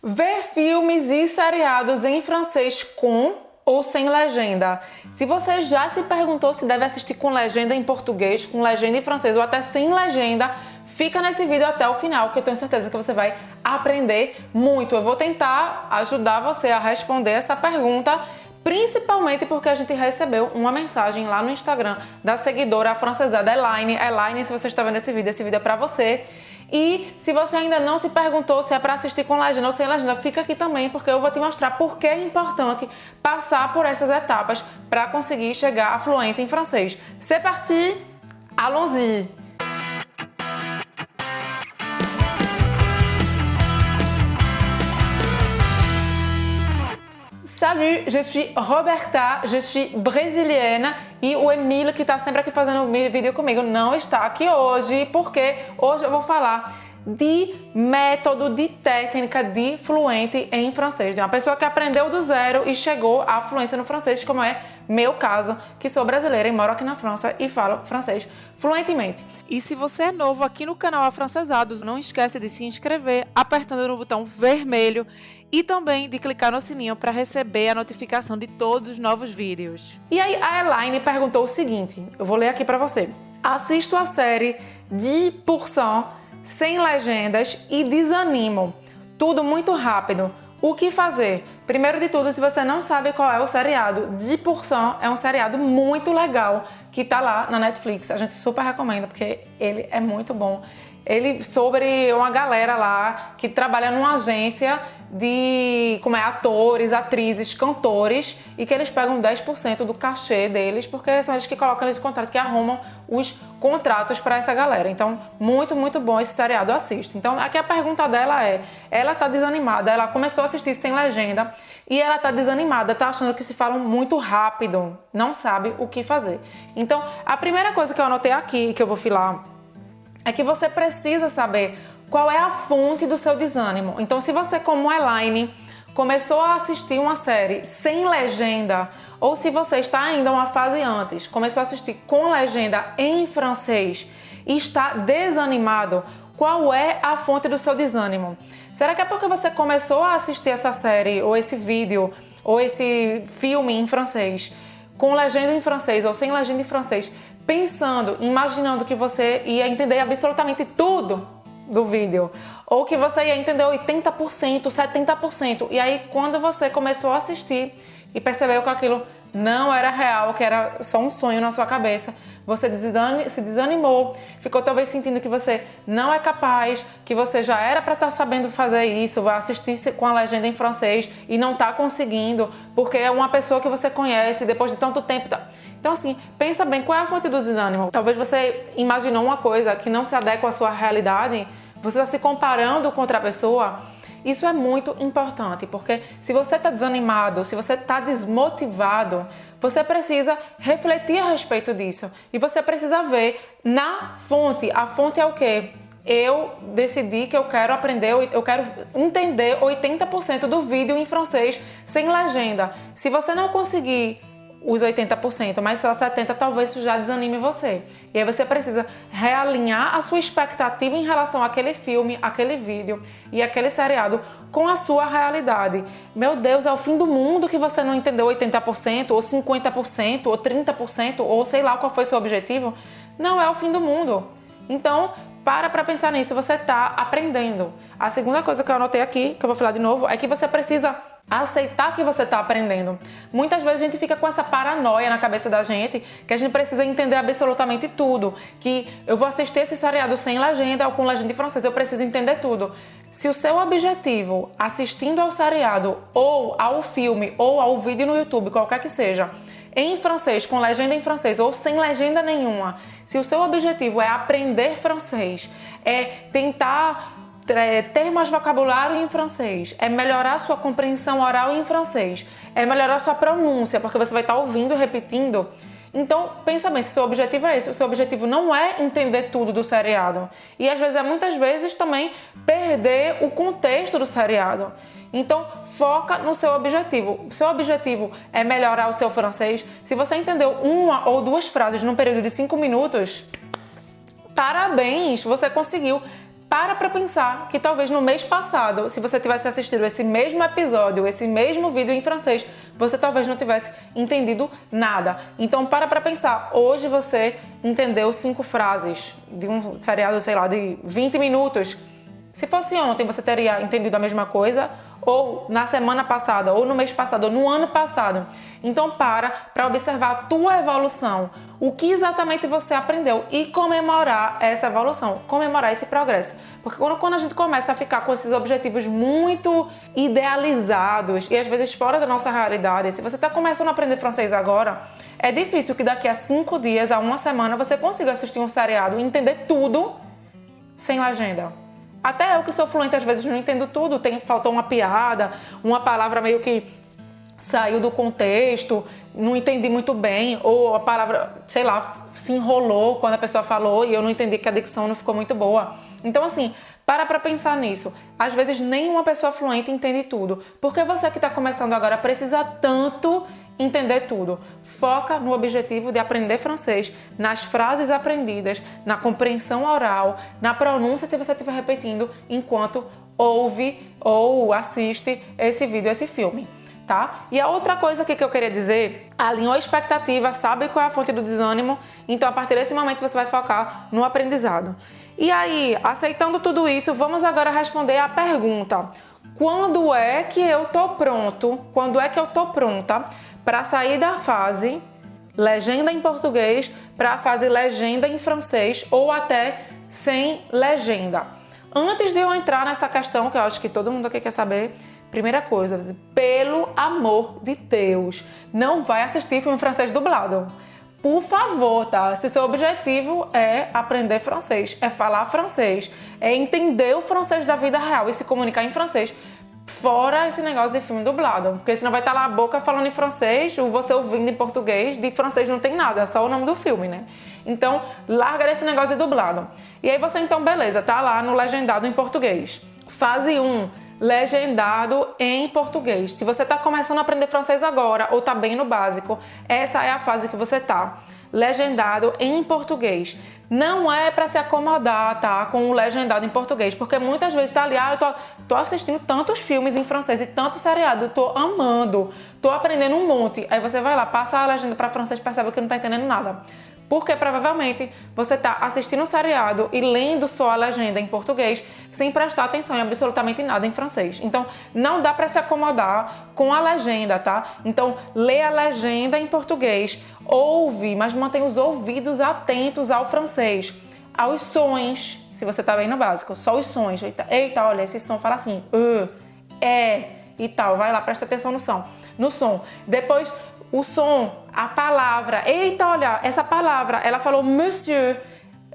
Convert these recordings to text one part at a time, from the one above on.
Ver filmes e seriados em francês com ou sem legenda. Se você já se perguntou se deve assistir com legenda em português, com legenda em francês ou até sem legenda, fica nesse vídeo até o final, que eu tenho certeza que você vai aprender muito. Eu vou tentar ajudar você a responder essa pergunta, principalmente porque a gente recebeu uma mensagem lá no Instagram da seguidora afrancesada Elaine. Elaine, se você está vendo esse vídeo é pra você. E se você ainda não se perguntou se é para assistir com legenda ou sem legenda, fica aqui também, porque eu vou te mostrar por que é importante passar por essas etapas para conseguir chegar à fluência em francês. C'est parti, allons-y! Salut, je suis Roberta, je suis brésilienne e o Emílio, que está sempre aqui fazendo vídeo comigo, não está aqui hoje, porque hoje eu vou falar de método, de técnica de fluente em francês, de uma pessoa que aprendeu do zero e chegou à fluência no francês, como é meu caso, que sou brasileira e moro aqui na França e falo francês fluentemente. E se você é novo aqui no canal Afrancesados, não esquece de se inscrever apertando no botão vermelho e também de clicar no sininho para receber a notificação de todos os novos vídeos. E aí a Elaine perguntou o seguinte, eu vou ler aqui para você. Assisto a série 10% sem legendas e desanimo. Tudo muito rápido. O que fazer? Primeiro de tudo, se você não sabe qual é o seriado, 10% é um seriado muito legal que tá lá na Netflix. A gente super recomenda porque ele é muito bom. Ele sobre uma galera lá que trabalha numa agência de atores, atrizes, cantores e que eles pegam 10% do cachê deles porque são eles que colocam esse contrato, que arrumam os contratos para essa galera. Então, muito, muito bom esse seriado, eu assisto. Então, aqui a pergunta dela é, ela tá desanimada, ela começou a assistir sem legenda e ela tá desanimada, tá achando que se falam muito rápido, não sabe o que fazer. Então, a primeira coisa que eu anotei aqui, que eu vou filar, é que você precisa saber qual é a fonte do seu desânimo. Então, se você, como Elaine, começou a assistir uma série sem legenda, ou se você está ainda uma fase antes, começou a assistir com legenda em francês e está desanimado, qual é a fonte do seu desânimo? Será que é porque você começou a assistir essa série, ou esse vídeo, ou esse filme em francês, com legenda em francês ou sem legenda em francês, pensando, imaginando que você ia entender absolutamente tudo do vídeo, ou que você ia entender 80%, 70%, e aí quando você começou a assistir e percebeu que aquilo não era real, que era só um sonho na sua cabeça, você se desanimou, ficou talvez sentindo que você não é capaz, que você já era para estar sabendo fazer isso, vai assistir com a legenda em francês e não está conseguindo, porque é uma pessoa que você conhece depois de tanto tempo. Então assim, pensa bem, qual é a fonte do desânimo? Talvez você imaginou uma coisa que não se adequa à sua realidade, você está se comparando com outra pessoa. Isso é muito importante, porque se você está desanimado, se você está desmotivado, você precisa refletir a respeito disso. E você precisa ver na fonte. A fonte é o quê? Eu decidi que eu quero aprender, eu quero entender 80% do vídeo em francês sem legenda. Se você não conseguir os 80%, mas só 70%, talvez isso já desanime você. E aí você precisa realinhar a sua expectativa em relação àquele filme, aquele vídeo e aquele seriado com a sua realidade. Meu Deus, é o fim do mundo que você não entendeu 80%, ou 50%, ou 30%, ou sei lá qual foi o seu objetivo. Não é o fim do mundo. Então, para pensar nisso, você está aprendendo. A segunda coisa que eu anotei aqui, que eu vou falar de novo, é que você precisa aceitar que você está aprendendo. Muitas vezes a gente fica com essa paranoia na cabeça da gente, que a gente precisa entender absolutamente tudo, que eu vou assistir esse seriado sem legenda ou com legenda em francês, eu preciso entender tudo. Se o seu objetivo, assistindo ao seriado ou ao filme ou ao vídeo no YouTube, qualquer que seja, em francês, com legenda em francês ou sem legenda nenhuma, se o seu objetivo é aprender francês, é tentar ter mais vocabulário em francês, é melhorar sua compreensão oral em francês, é melhorar sua pronúncia, porque você vai estar ouvindo e repetindo. Então, pensa bem, se seu objetivo é esse, o seu objetivo não é entender tudo do seriado. E às vezes, muitas vezes também perder o contexto do seriado. Então, foca no seu objetivo. O seu objetivo é melhorar o seu francês. Se você entendeu uma ou duas frases num período de 5 minutos, parabéns, você conseguiu para pensar que talvez no mês passado, se você tivesse assistido esse mesmo episódio, esse mesmo vídeo em francês, você talvez não tivesse entendido nada. Então para pensar, hoje você entendeu 5 frases de um seriado, sei lá, de 20 minutos. Se fosse ontem, você teria entendido a mesma coisa, ou na semana passada, ou no mês passado, ou no ano passado. Então para observar a tua evolução, o que exatamente você aprendeu e comemorar essa evolução, comemorar esse progresso. Porque quando a gente começa a ficar com esses objetivos muito idealizados e às vezes fora da nossa realidade, se você está começando a aprender francês agora, é difícil que daqui a 5 dias, a uma semana, você consiga assistir um seriado e entender tudo sem legenda. Até eu que sou fluente, às vezes não entendo tudo, faltou uma piada, uma palavra meio que saiu do contexto, não entendi muito bem, ou a palavra, sei lá, se enrolou quando a pessoa falou e eu não entendi, que a dicção não ficou muito boa. Então assim, para pensar nisso. Às vezes nenhuma pessoa fluente entende tudo. Porque você que está começando agora precisa tanto entender tudo. Foca no objetivo de aprender francês, nas frases aprendidas, na compreensão oral, na pronúncia se você estiver repetindo enquanto ouve ou assiste esse vídeo, esse filme, tá? E a outra coisa aqui que eu queria dizer, alinhou a expectativa, sabe qual é a fonte do desânimo, então a partir desse momento você vai focar no aprendizado. E aí, aceitando tudo isso, vamos agora responder a pergunta: quando é que eu tô pronto? Quando é que eu tô pronta para sair da fase legenda em português para a fase legenda em francês ou até sem legenda? Antes de eu entrar nessa questão, que eu acho que todo mundo aqui quer saber, primeira coisa, pelo amor de Deus, não vai assistir filme francês dublado. Por favor, tá? Se o seu objetivo é aprender francês, é falar francês, é entender o francês da vida real e se comunicar em francês, fora esse negócio de filme dublado. Porque senão vai estar lá a boca falando em francês, ou você ouvindo em português, de francês não tem nada, é só o nome do filme, né? Então, larga esse negócio de dublado. E aí você então, beleza, tá lá no legendado em português. Fase 1, legendado em português. Se você tá começando a aprender francês agora, ou tá bem no básico, essa é a fase que você tá. Legendado em português. Não é para se acomodar, tá, com o legendado em português, porque muitas vezes tá ali, eu tô assistindo tantos filmes em francês e tanto seriado, eu tô amando, tô aprendendo um monte. Aí você vai lá, passa a legenda para francês, percebe que não tá entendendo nada. Porque provavelmente você está assistindo um seriado e lendo só a legenda em português sem prestar atenção em absolutamente nada em francês. Então, não dá para se acomodar com a legenda, tá? Então, lê a legenda em português, ouve, mas mantém os ouvidos atentos ao francês, aos sons, se você está bem no básico, só os sons. Eita, olha, esse som fala assim, e tal, vai lá, presta atenção no som. Depois, o som, a palavra. Eita, olha, essa palavra, ela falou monsieur.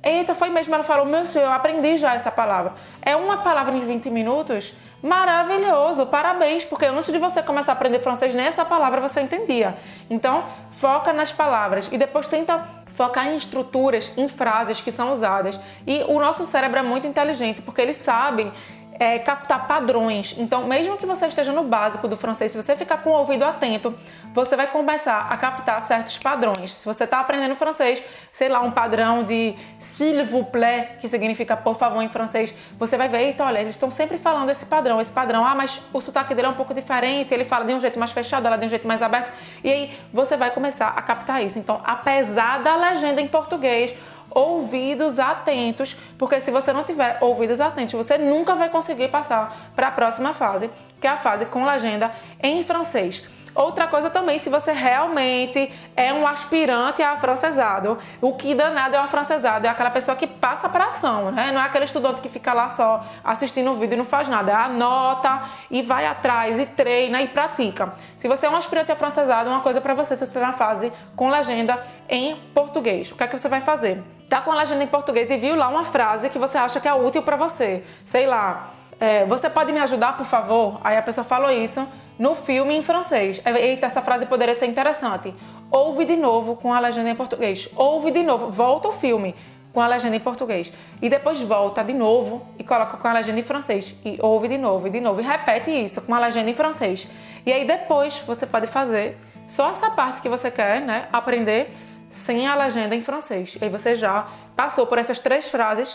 Eita, foi mesmo, ela falou monsieur, eu aprendi já essa palavra. É uma palavra em 20 minutos? Maravilhoso, parabéns, porque antes de você começar a aprender francês, nem essa palavra você entendia. Então, foca nas palavras e depois tenta focar em estruturas, em frases que são usadas. E o nosso cérebro é muito inteligente, porque ele sabe captar padrões. Então, mesmo que você esteja no básico do francês, se você ficar com o ouvido atento, você vai começar a captar certos padrões. Se você está aprendendo francês, sei lá, um padrão de s'il vous plaît, que significa por favor em francês, você vai ver, eita, olha, eles estão sempre falando esse padrão, mas o sotaque dele é um pouco diferente, ele fala de um jeito mais fechado, ela de um jeito mais aberto, e aí você vai começar a captar isso. Então, apesar da legenda em português, ouvidos atentos, porque se você não tiver ouvidos atentos, você nunca vai conseguir passar para a próxima fase, que é a fase com legenda em francês. Outra coisa também, se você realmente é um aspirante a afrancesado, o que danado é o afrancesado? É aquela pessoa que passa para ação, né? Não é aquele estudante que fica lá só assistindo o vídeo e não faz nada. Anota e vai atrás e treina e pratica. Se você é um aspirante a afrancesado, uma coisa para você, se você está na fase com legenda em português. O que é que você vai fazer? Tá com a legenda em português e viu lá uma frase que você acha que é útil para você. Sei lá, você pode me ajudar, por favor? Aí a pessoa falou isso no filme em francês. Eita, essa frase poderia ser interessante. Ouve de novo com a legenda em português. Ouve de novo, volta o filme com a legenda em português. E depois volta de novo e coloca com a legenda em francês. E ouve de novo e de novo. E repete isso com a legenda em francês. E aí depois você pode fazer só essa parte que você quer, né, aprender sem a legenda em francês. E aí você já passou por essas 3 fases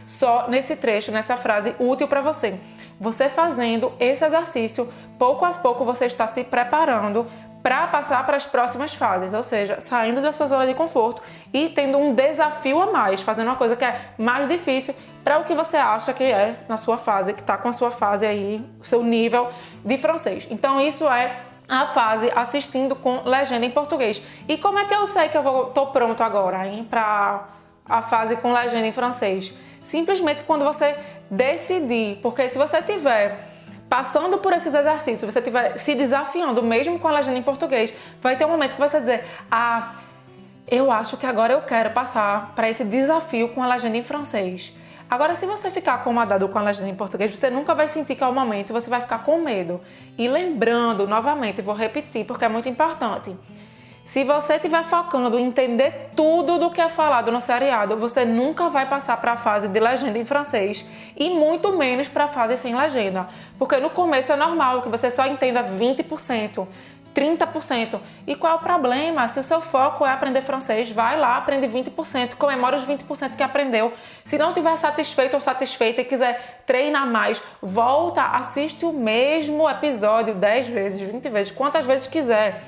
só nesse trecho, nessa frase útil para você. Você fazendo esse exercício, pouco a pouco você está se preparando para passar para as próximas fases, ou seja, saindo da sua zona de conforto e tendo um desafio a mais, fazendo uma coisa que é mais difícil para o que você acha que é na sua fase, que está com a sua fase aí, o seu nível de francês. Então isso é a fase assistindo com legenda em português. E como é que eu sei que eu tô pronto agora, hein, para a fase com legenda em francês? Simplesmente quando você decidir, porque se você tiver passando por esses exercícios, você estiver se desafiando mesmo com a legenda em português, vai ter um momento que você vai dizer: ah, eu acho que agora eu quero passar para esse desafio com a legenda em francês. Agora, se você ficar acomodado com a legenda em português, você nunca vai sentir que é o momento e você vai ficar com medo. E lembrando, novamente, vou repetir porque é muito importante. Se você estiver focando em entender tudo do que é falado no seriado, você nunca vai passar para a fase de legenda em francês e muito menos para a fase sem legenda. Porque no começo é normal que você só entenda 20%. 30%. E qual é o problema? Se o seu foco é aprender francês, vai lá, aprende 20%, comemora os 20% que aprendeu. Se não estiver satisfeito ou satisfeita e quiser treinar mais, volta, assiste o mesmo episódio 10 vezes, 20 vezes, quantas vezes quiser.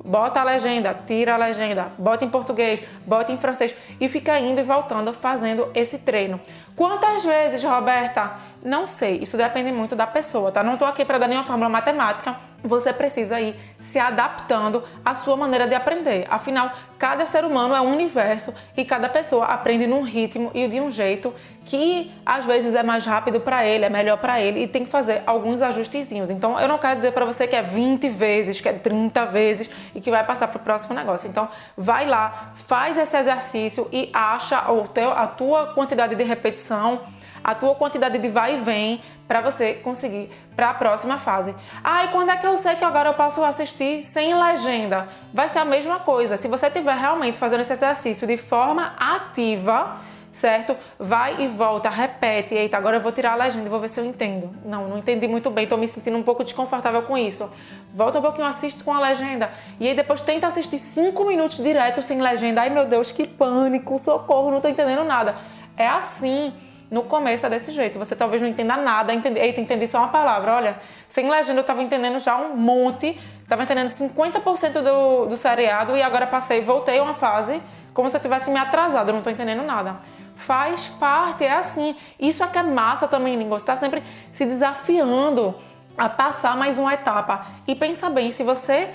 Bota a legenda, tira a legenda, bota em português, bota em francês e fica indo e voltando fazendo esse treino. Quantas vezes, Roberta? Não sei, isso depende muito da pessoa, tá? Não estou aqui para dar nenhuma fórmula matemática, você precisa ir se adaptando à sua maneira de aprender. Afinal, cada ser humano é um universo e cada pessoa aprende num ritmo e de um jeito que às vezes é mais rápido para ele, é melhor para ele e tem que fazer alguns ajustezinhos. Então, eu não quero dizer para você que é 20 vezes, que é 30 vezes e que vai passar para o próximo negócio. Então, vai lá, faz esse exercício e acha a tua quantidade de repetição, a tua quantidade de vai e vem para você conseguir para a próxima fase. Ah, e quando é que eu sei que agora eu posso assistir sem legenda? Vai ser a mesma coisa. Se você estiver realmente fazendo esse exercício de forma ativa, certo? Vai e volta, repete. Eita, agora eu vou tirar a legenda e vou ver se eu entendo. Não entendi muito bem, tô me sentindo um pouco desconfortável com isso. Volta um pouquinho, assiste com a legenda. E aí depois tenta assistir 5 minutos direto sem legenda. Ai, meu Deus, que pânico, socorro, não tô entendendo nada. É assim. No começo é desse jeito, você talvez não entenda nada, eita, entendi só uma palavra, olha, sem legenda eu estava entendendo já um monte, estava entendendo 50% do seriado e agora voltei a uma fase como se eu tivesse me atrasado, eu não estou entendendo nada. Faz parte, é assim, isso é que é massa também, língua, você está sempre se desafiando a passar mais uma etapa e pensa bem, se você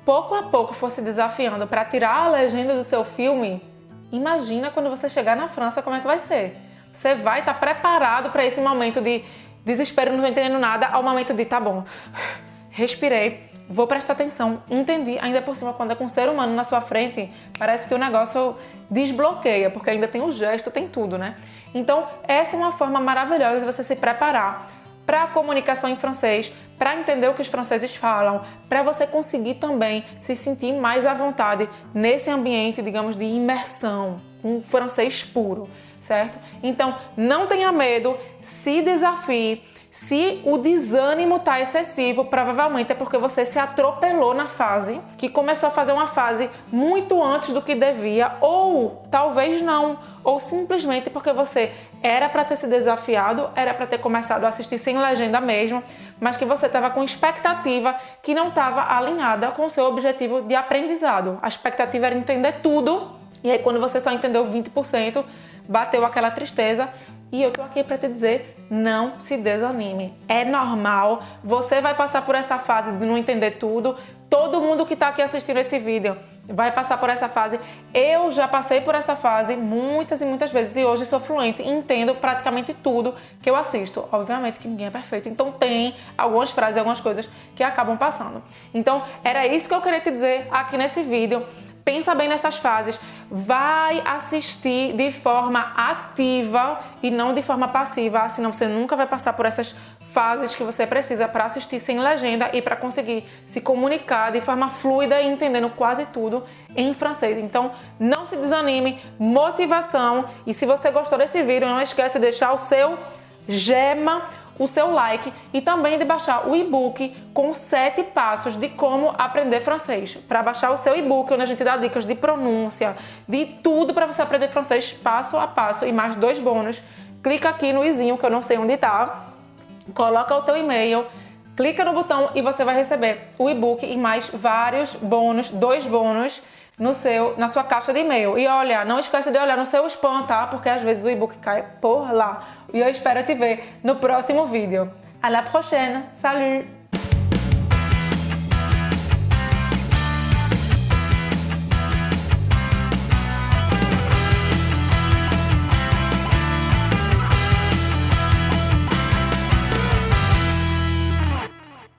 pouco a pouco for se desafiando para tirar a legenda do seu filme, imagina quando você chegar na França como é que vai ser. Você vai estar preparado para esse momento de desespero, não estou entendendo nada, ao momento de, tá bom, respirei, vou prestar atenção, entendi. Ainda por cima, quando é com um ser humano na sua frente, parece que o negócio desbloqueia, porque ainda tem o gesto, tem tudo, né? Então, essa é uma forma maravilhosa de você se preparar para a comunicação em francês, para entender o que os franceses falam, para você conseguir também se sentir mais à vontade nesse ambiente, digamos, de imersão, um francês puro. Certo? Então, não tenha medo, se desafie. Se o desânimo está excessivo, provavelmente é porque você se atropelou na fase, que começou a fazer uma fase muito antes do que devia, ou talvez não, ou simplesmente porque você era para ter se desafiado, era para ter começado a assistir sem legenda mesmo, mas que você estava com expectativa que não estava alinhada com o seu objetivo de aprendizado. A expectativa era entender tudo, e aí quando você só entendeu 20%, bateu aquela tristeza. E eu tô aqui para te dizer, não se desanime. É normal, você vai passar por essa fase de não entender tudo. Todo mundo que tá aqui assistindo esse vídeo vai passar por essa fase. Eu já passei por essa fase muitas e muitas vezes e hoje sou fluente e entendo praticamente tudo que eu assisto. Obviamente que ninguém é perfeito, então tem algumas frases, algumas coisas que acabam passando. Então, era isso que eu queria te dizer aqui nesse vídeo. Pensa bem nessas fases, vai assistir de forma ativa e não de forma passiva, senão você nunca vai passar por essas fases que você precisa para assistir sem legenda e para conseguir se comunicar de forma fluida e entendendo quase tudo em francês. Então, não se desanime, motivação, e se você gostou desse vídeo, não esquece de deixar o seu gema, o seu like e também de baixar o e-book com 7 passos de como aprender francês. Para baixar o seu e-book, onde a gente dá dicas de pronúncia, de tudo para você aprender francês passo a passo e mais 2 bônus. Clica aqui no izinho que eu não sei onde tá, coloca o teu e-mail, clica no botão e você vai receber o e-book e mais vários bônus, 2 bônus na sua caixa de e-mail. E olha, não esquece de olhar no seu spam, tá? Porque às vezes o e-book cai por lá. E eu espero te ver no próximo vídeo. À la prochaine! Salut!